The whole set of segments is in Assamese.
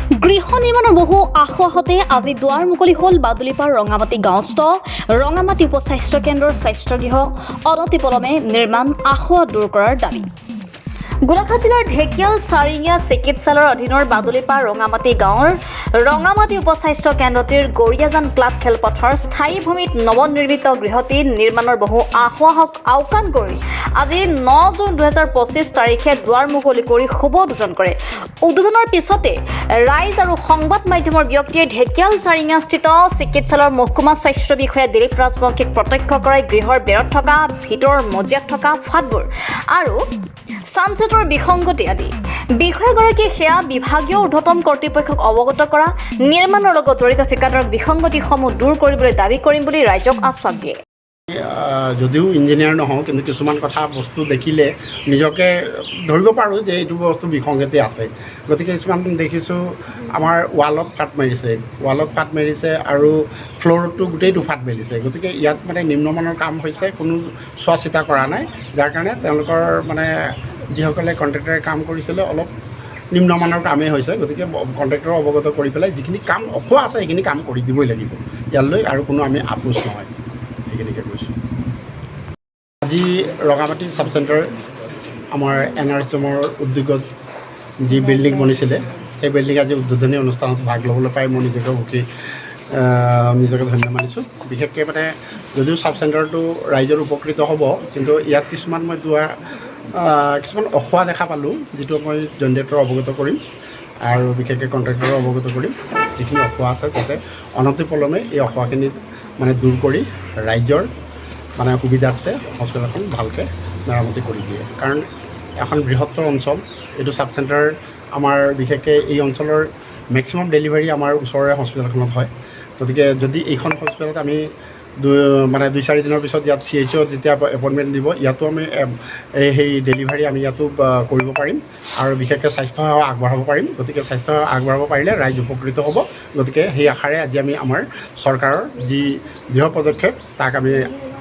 গৃহ নিৰ্মাণৰ বহু আশাহতে আজি দুৱাৰ মুকলি হ'ল বাদুলিপাৰ ৰঙামাটি গাঁৱস্থ ৰঙামাটি উপস্বাস্থ্য কেন্দ্ৰৰ স্বাস্থ্যগৃহ অনতিপলমে নিৰ্মাণ আশা দূৰ কৰাৰ দাবী। গোলাঘাট জিলাৰ ঢেকিয়াল চাৰিঙীয়া চিকিৎসালয়ৰ অধীনৰ বাদুলিপাৰ ৰঙামাটি গাঁৱৰ ৰঙামাটি উপস্বাস্থ্য কেন্দ্ৰটিৰ গৰিয়াজান ক্লাব খেলপথাৰ স্থায়ী ভূমিত নৱনিৰ্মিত গৃহটি নিৰ্মাণৰ বহু আশাহক আওকাণ কৰি আজি 9 জুন 2025 তাৰিখে দুৱাৰ মুকলি কৰি শুভ উদ্বোধন কৰে। উদ্বোধনৰ পিছতে ৰাইজ আৰু সংবাদ মাধ্যমৰ ব্যক্তিয়ে ঢেকিয়াল চাৰিঙীয়াস্থিত চিকিৎসালয়ৰ মহকুমা স্বাস্থ্য বিষয়া দিলীপ ৰাজবংশীক প্ৰত্যক্ষ কৰাই গৃহৰ বেৰত থকা ভিতৰৰ মজিয়াত থকা ফাটবোৰ আৰু ছানছেটৰ বিসংগতি আদি বিষয়াগৰাকীয়ে সেয়া বিভাগীয় ঊৰ্ধ্বতম কৰ্তৃপক্ষক অৱগত কৰা নিৰ্মাণৰ লগত জড়িত ঠিকাদাৰক বিসংগতিসমূহ দূৰ কৰিবলৈ দাবী কৰিম বুলি ৰাইজক আশ্বাস দিয়ে। যদিও ইঞ্জিনিয়াৰ নহওঁ কিন্তু কিছুমান কথা বস্তু দেখিলে নিজকে ধৰিব পাৰোঁ যে এইটো বস্তু বিসংগতি আছে। গতিকে কিছুমান দেখিছোঁ আমাৰ ৱালত ফাট মাৰিছে আৰু ফ্ল'ৰটো গোটেইটো ফাট মেলিছে। গতিকে ইয়াত মানে নিম্নমানৰ কাম হৈছে, কোনো চোৱা চিতা কৰা নাই, যাৰ কাৰণে তেওঁলোকৰ মানে যিসকলে কণ্ট্ৰেক্টৰে কাম কৰিছিলে অলপ নিম্নমানৰ কামেই হৈছে। গতিকে কণ্ট্ৰেক্টৰক অৱগত কৰি পেলাই যিখিনি কাম অখোৱা আছে সেইখিনি কাম কৰি দিবই লাগিব। ইয়ালৈ আৰু কোনো আমি আপোচ নহয়, সেইখিনিকে কৈছোঁ। আজি ৰঙামাটি চাব চেণ্টাৰ আমাৰ NRSMৰ উদ্যোগত যি বিল্ডিং বনিছিলে সেই বিল্ডিং আজি উদ্বোধনী অনুষ্ঠানত ভাগ ল'বলৈ পাই মই নিজকে ধন্য মানিছোঁ। বিশেষকৈ মানে যদিও চাব চেণ্টাৰটো ৰাইজৰ উপকৃত হ'ব, কিন্তু ইয়াত কিছুমান মই কিছুমান অখোৱা দেখা পালোঁ, যিটো মই জইণ্ট অৱগত কৰিম আৰু বিশেষকৈ কণ্ট্ৰেক্টৰো অৱগত কৰিম। যিখিনি অখোৱা আছে যাতে অনতিপলমে এই অখোৱাখিনি মানে দূৰ কৰি ৰাইজৰ মানে সুবিধাৰ্থে হস্পিটেলখন ভালকৈ মেৰামতি কৰি দিয়ে। কাৰণ এখন বৃহত্তৰ অঞ্চল, এইটো চাব চেণ্টাৰ আমাৰ বিশেষকৈ এই অঞ্চলৰ মেক্সিমাম ডেলিভাৰী আমাৰ ওচৰৰে হস্পিটেলখনত হয়। গতিকে যদি এইখন হস্পিটেলত আমি 2-4 দিনৰ পিছত ইয়াত CHO যেতিয়া এপইণ্টমেণ্ট দিব, ইয়াতো আমি সেই ডেলিভাৰী আমি ইয়াতো কৰিব পাৰিম আৰু বিশেষকৈ স্বাস্থ্য সেৱা আগবঢ়াব পাৰিম। গতিকে স্বাস্থ্য সেৱা আগবঢ়াব পাৰিলে ৰাইজ উপকৃত হ'ব। গতিকে সেই আশাৰে আজি আমি আমাৰ চৰকাৰৰ যি দৃঢ় পদক্ষেপ তাক আমি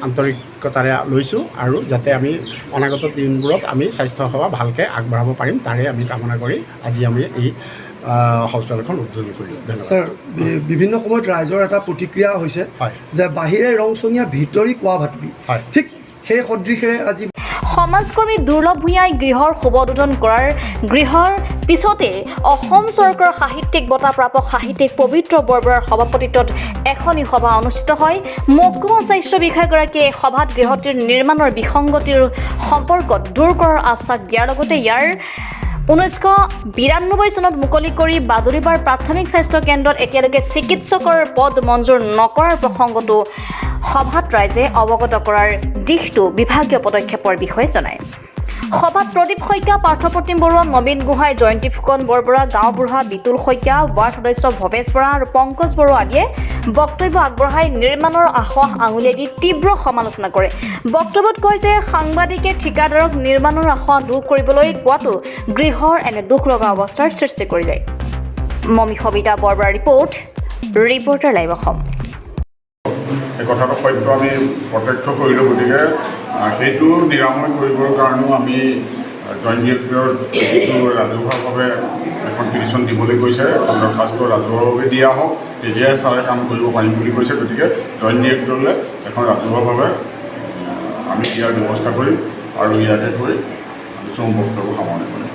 আন্তৰিকতাৰে লৈছোঁ আৰু যাতে আমি অনাগত দিনবোৰত আমি স্বাস্থ্য সেৱা ভালকৈ আগবঢ়াব পাৰিম তাৰে আমি কামনা কৰি আজি আমি এই হস্পিটেলখন উদ্বোধন কৰিলোঁ। ধন্যবাদ। ছাৰ, বিভিন্ন সময়ত ৰাইজৰ এটা প্ৰতিক্ৰিয়া হৈছে যে বাহিৰে ৰংচঙীয়া ভিতৰি কোৱা ভাতবি, ঠিক সেই সদৃশেৰে আজি সমাজকৰ্মী দুৰ্লভ ভূঞাই গৃহৰ শুভ উদ্বোধন কৰাৰ গৃহৰ পিছতে অসম চৰকাৰৰ সাহিত্যিক বঁটা প্ৰাপক সাহিত্যিক পবিত্ৰ বৰবৰাৰ সভাপতিত্বত এখনি সভা অনুষ্ঠিত হয়। মহকুমা স্বাস্থ্য বিষয়াগৰাকীয়ে সভাত গৃহটিৰ নিৰ্মাণৰ বিসংগতিৰ সম্পৰ্কত দূৰ কৰাৰ আশ্বাস দিয়াৰ লগতে ইয়াৰ 1992 চনত মুকলি কৰি বাদুলিপাৰ প্ৰাথমিক স্বাস্থ্য কেন্দ্ৰত এতিয়ালৈকে চিকিৎসকৰ পদ মঞ্জুৰ নকৰাৰ প্ৰসংগতো সভাত ৰাইজে অৱগত কৰাৰ দিশটো বিভাগীয় পদক্ষেপৰ বিষয়ে জনায়। সভাত প্ৰদীপ শইকীয়া, পাৰ্থপ্ৰতিম বৰুৱা, নবীন গোহাঁই, জয়ন্তী ফুকন বৰবৰা, গাঁওবুঢ়া বিতুল শইকীয়া, ৱাৰ্ড সদস্য ভৱেশ বৰা আৰু পংকজ বৰুৱা আদিয়ে বক্তব্য আগবঢ়াই নিৰ্মাণৰ আশাহ আঙুলিয়াই দি তীব্ৰ সমালোচনা কৰে। বক্তব্যত কয় যে সাংবাদিকে ঠিকাদাৰক নিৰ্মাণৰ আশা দূৰ কৰিবলৈ কোৱাটো গৃহৰ এনে দুখ লগা অৱস্থাৰ সৃষ্টি কৰিলে। Momi Sabita Borbora reporter live Assam. এই কথাটো সত্য আমি প্ৰত্যক্ষ কৰিলোঁ। গতিকে সেইটো নিৰাময় কৰিবৰ কাৰণেও আমি জইণ্ট ডিৰেক্টৰৰ যিটো ৰাজহুৱাভাৱে এখন পিটিশ্যন দিবলৈ কৈছে, এখন দৰখাস্ত ৰাজহুৱাভাৱে দিয়া হওক, তেতিয়াহে ছাৰে কাম কৰিব পাৰিম বুলি কৈছে। গতিকে জইণ্ট ডিৰেক্টৰলৈ এখন ৰাজহুৱাভাৱে আমি দিয়াৰ ব্যৱস্থা কৰিম আৰু ইয়াতে গৈ কিছুমান বক্তব্য সামৰণি কৰিম।